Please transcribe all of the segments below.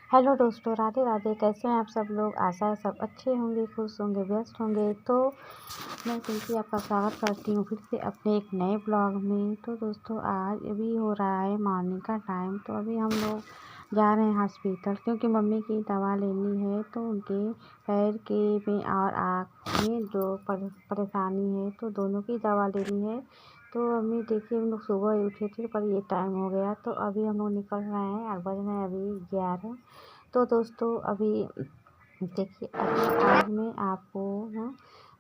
Hello दोस्तों, राधे राधे। कैसे हैं आप सब लोग? आशा है सब अच्छे होंगे, खुश होंगे, व्यस्त होंगे। तो मैं प्रीति आपका स्वागत करती हूँ फिर से अपने एक नए ब्लॉग में। तो दोस्तों, आज अभी हो रहा है मॉर्निंग का टाइम। तो अभी हम लोग जा रहे हैं हॉस्पिटल, क्योंकि मम्मी की दवा लेनी है। तो उनके पैर के में और आँख में जो परेशानी है, तो दोनों की दवा लेनी है। तो अम्मी देखिए, हम लोग सुबह ही उठे थे, पर ये टाइम हो गया। तो अभी हम लोग निकल रहे हैं और बज रहे हैं अभी 11। तो दोस्तों, अभी देखिए, अभी आज मैं आपको ना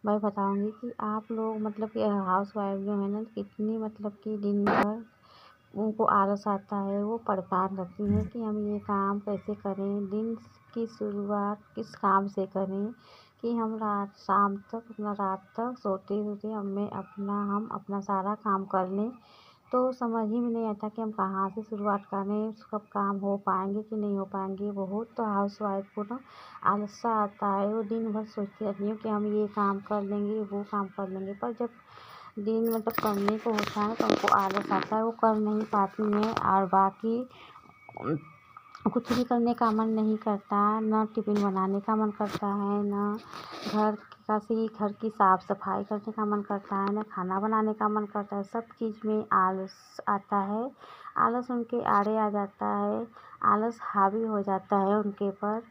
मैं बताऊंगी कि आप लोग मतलब कि हाउस वाइफ जो है ना, कितनी मतलब कि दिन भर उनको आलस आता है, वो परेशान रहती हैं कि हम ये काम कैसे करें, दिन की शुरुआत किस काम से करें कि हम रात शाम तक अपना रात तक सोते सोते हम अपना सारा काम कर लें। तो समझ ही में नहीं आता कि हम कहाँ से शुरुआत करें, कब काम हो पाएंगे कि नहीं हो पाएंगे। बहुत तो हाउस वाइफ को ना आलस सा आता है, वो दिन भर सोचती रहती हूँ कि हम ये काम कर लेंगे, वो काम कर लेंगे, पर जब दिन मतलब करने को होता है तो उनको आलस आता है, वो कर नहीं पाती हैं। और बाकी कुछ भी करने का मन नहीं करता, ना टिफ़िन बनाने का मन करता है, ना घर की साफ़ सफाई करने का मन करता है, ना खाना बनाने का मन करता है। सब चीज़ में आलस आता है, आलस उनके आड़े आ जाता है, आलस हावी हो जाता है उनके पर,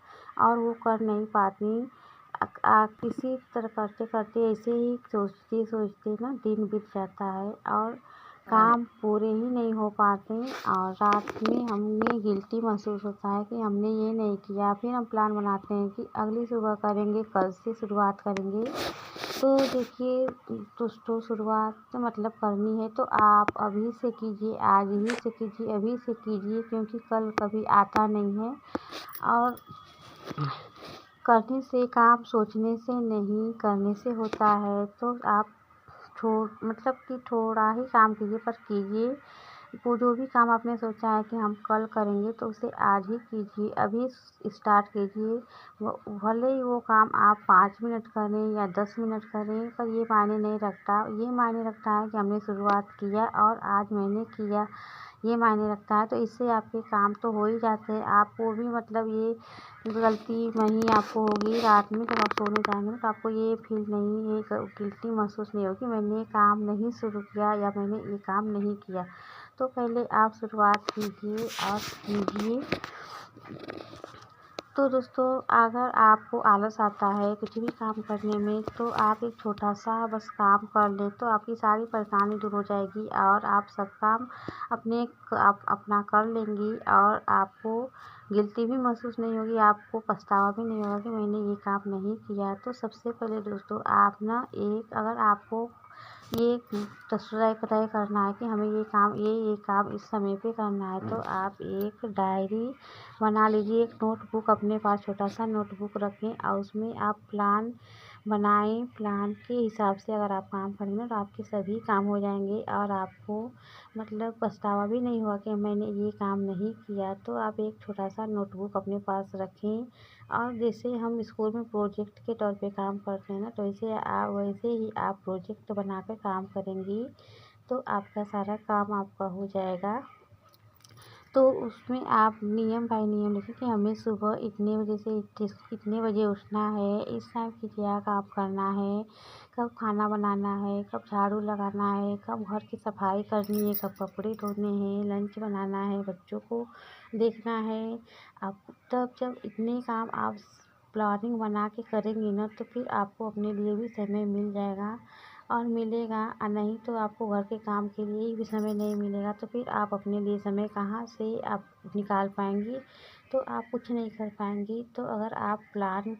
और वो कर नहीं पाती। किसी तरह करते करते ऐसे ही सोचते सोचते ना दिन बीत जाता है और काम पूरे ही नहीं हो पाते। और रात में हमें गिल्टी महसूस होता है कि हमने ये नहीं किया। फिर हम प्लान बनाते हैं कि अगली सुबह करेंगे, कल से शुरुआत करेंगे। तो देखिए दोस्तों, शुरुआत तो मतलब करनी है तो आप अभी से कीजिए, आज ही से कीजिए, अभी से कीजिए, क्योंकि कल कभी आता नहीं है। और करने से काम सोचने से नहीं, करने से होता है। तो आप मतलब कि थोड़ा ही काम कीजिए, पर कीजिए। वो जो भी काम आपने सोचा है कि हम कल करेंगे, तो उसे आज ही कीजिए, अभी स्टार्ट कीजिए। भले ही वो काम आप 5 मिनट करें या 10 मिनट करें, पर ये मायने नहीं रखता। ये मायने रखता है कि हमने शुरुआत किया और आज मैंने किया, ये मायने रखता है। तो इससे आपके काम तो हो ही जाते हैं। आपको भी मतलब ये गलती नहीं आपको होगी रात में जब आप सोने जाएंगे ना, तो आपको ये फील नहीं, ये गिल्टी महसूस नहीं होगी मैंने ये काम नहीं शुरू किया या मैंने ये काम नहीं किया। तो पहले आप शुरुआत कीजिए और कीजिए। तो दोस्तों, अगर आपको आलस आता है कुछ भी काम करने में, तो आप एक छोटा सा बस काम कर लें, तो आपकी सारी परेशानी दूर हो जाएगी और आप सब काम आप अपना कर लेंगी। और आपको गिल्टी भी महसूस नहीं होगी, आपको पछतावा भी नहीं होगा कि मैंने ये काम नहीं किया। तो सबसे पहले दोस्तों, आप ना अगर आपको ये तय करना है कि हमें ये काम इस समय पे करना है, तो आप एक डायरी बना लीजिए। एक नोटबुक अपने पास छोटा सा नोटबुक रखें और उसमें आप प्लान बनाएं। प्लान के हिसाब से अगर आप काम करेंगे तो आपके सभी काम हो जाएंगे और आपको मतलब पछतावा भी नहीं हुआ कि मैंने ये काम नहीं किया। तो आप एक छोटा सा नोटबुक अपने पास रखें। और जैसे हम स्कूल में प्रोजेक्ट के तौर पे काम करते हैं ना, तो वैसे ही आप प्रोजेक्ट बना कर काम करेंगी, तो आपका सारा काम आपका हो जाएगा। तो उसमें आप नियम बाय नियम लिखें कि हमें सुबह इतने बजे से इतने बजे उठना है, इस टाइम की क्या काम करना है, कब खाना बनाना है, कब झाड़ू लगाना है, कब घर की सफाई करनी है, कब कपड़े धोने हैं, लंच बनाना है, बच्चों को देखना है। आप तब जब इतने काम आप प्लानिंग बना के करेंगी ना, तो फिर आपको अपने लिए भी समय मिल जाएगा और मिलेगा। और नहीं तो आपको घर के काम के लिए भी समय नहीं मिलेगा, तो फिर आप अपने लिए समय कहाँ से आप निकाल पाएंगी, तो आप कुछ नहीं कर पाएंगी। तो अगर आप प्लान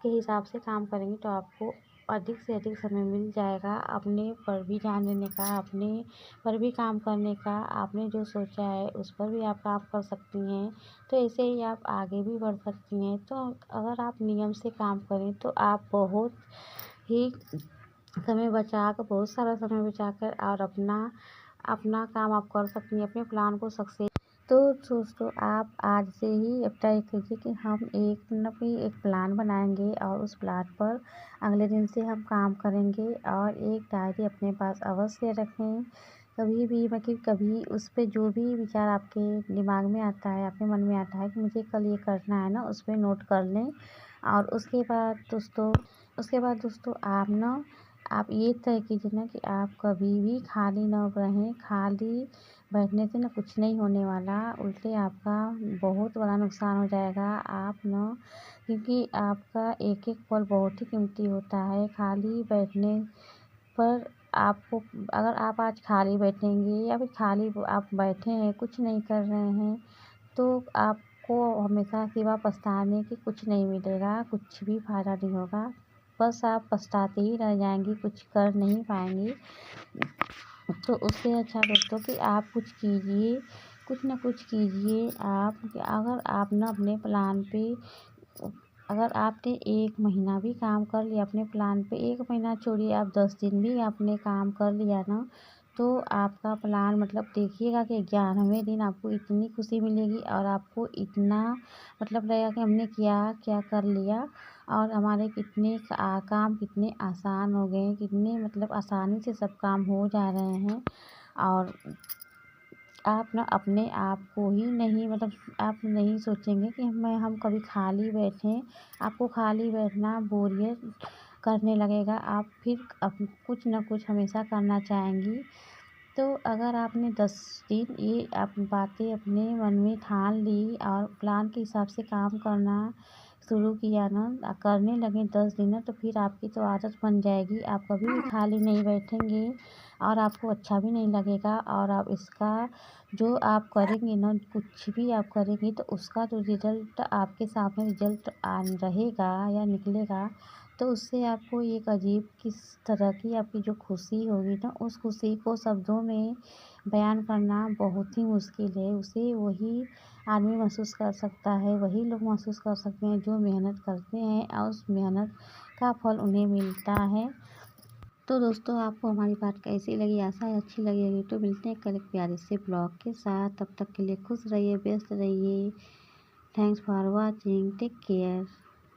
के हिसाब से काम करेंगे, तो आपको अधिक से अधिक समय मिल जाएगा अपने पर भी ध्यान देने का, अपने पर भी काम करने का। आपने जो सोचा है उस पर भी आप काम कर सकती हैं, तो ऐसे ही आप आगे भी बढ़ सकती हैं। तो अगर आप नियम से काम करें, तो आप बहुत ही बहुत सारा समय बचाकर और अपना काम आप कर सकती हैं, अपने प्लान को सक्सेस। तो दोस्तों, आप आज से ही तय कीजिए कि हम एक प्लान बनाएंगे और उस प्लान पर अगले दिन से हम काम करेंगे। और एक डायरी अपने पास अवश्य रखें, कभी भी मतलब कभी उस पे जो भी विचार आपके दिमाग में आता है, आपके मन में आता है कि मुझे कल ये करना है ना, उस पे नोट कर लें। और उसके बाद दोस्तों आप ये तय कीजिए ना कि आप कभी भी खाली ना रहें। खाली बैठने से ना कुछ नहीं होने वाला, उल्टे आपका बहुत बड़ा नुकसान हो जाएगा। आप ना क्योंकि आपका एक एक पल बहुत ही कीमती होता है। खाली बैठने पर आपको, अगर आप आज खाली बैठेंगे या फिर खाली आप बैठे हैं कुछ नहीं कर रहे हैं, तो आपको हमेशा सिवा पछताने की कुछ नहीं मिलेगा, कुछ भी फ़ायदा नहीं होगा। बस आप पछताते ही रह जाएंगी, कुछ कर नहीं पाएंगी। तो उससे अच्छा दोस्तों कि आप कुछ कीजिए, कुछ ना कुछ कीजिए। आप अगर आप ना अपने प्लान पे, अगर आपने 1 महीना भी काम कर लिया अपने प्लान पे, 1 महीना छोड़िए, आप 10 दिन भी आपने काम कर लिया ना, तो आपका प्लान मतलब देखिएगा कि 11वें दिन आपको इतनी खुशी मिलेगी और आपको इतना मतलब लगेगा कि हमने क्या कर लिया और हमारे कितने काम कितने आसान हो गए, कितने मतलब आसानी से सब काम हो जा रहे हैं। और आप ना अपने आप को ही नहीं मतलब आप नहीं सोचेंगे कि हम कभी खाली बैठें। आपको खाली बैठना बोरियत करने लगेगा, आप फिर कुछ ना कुछ हमेशा करना चाहेंगी। तो अगर आपने 10 दिन ये आप बातें अपने मन में ठान ली और प्लान के हिसाब से काम करना शुरू किया ना, करने लगे 10 दिन ना, तो फिर आपकी तो आदत बन जाएगी। आप कभी भी खाली नहीं बैठेंगे और आपको अच्छा भी नहीं लगेगा। और आप इसका जो आप करेंगे ना, कुछ भी आप करेंगे तो उसका जो रिज़ल्ट आपके सामने रिज़ल्ट रहेगा या निकलेगा, तो उससे आपको एक अजीब किस तरह की आपकी जो खुशी होगी ना, उस खुशी को शब्दों में बयान करना बहुत ही मुश्किल है। उसे वही आदमी महसूस कर सकता है, वही लोग महसूस कर सकते हैं जो मेहनत करते हैं और उस मेहनत का फल उन्हें मिलता है। तो दोस्तों आपको हमारी बात कैसी लगी, आशा है अच्छी लगी होगी। तो मिलते हैं कल एक प्यारे से ब्लॉग के साथ, तब तक के लिए खुश रहिए, व्यस्त रहिए। Thanks for watching, take care.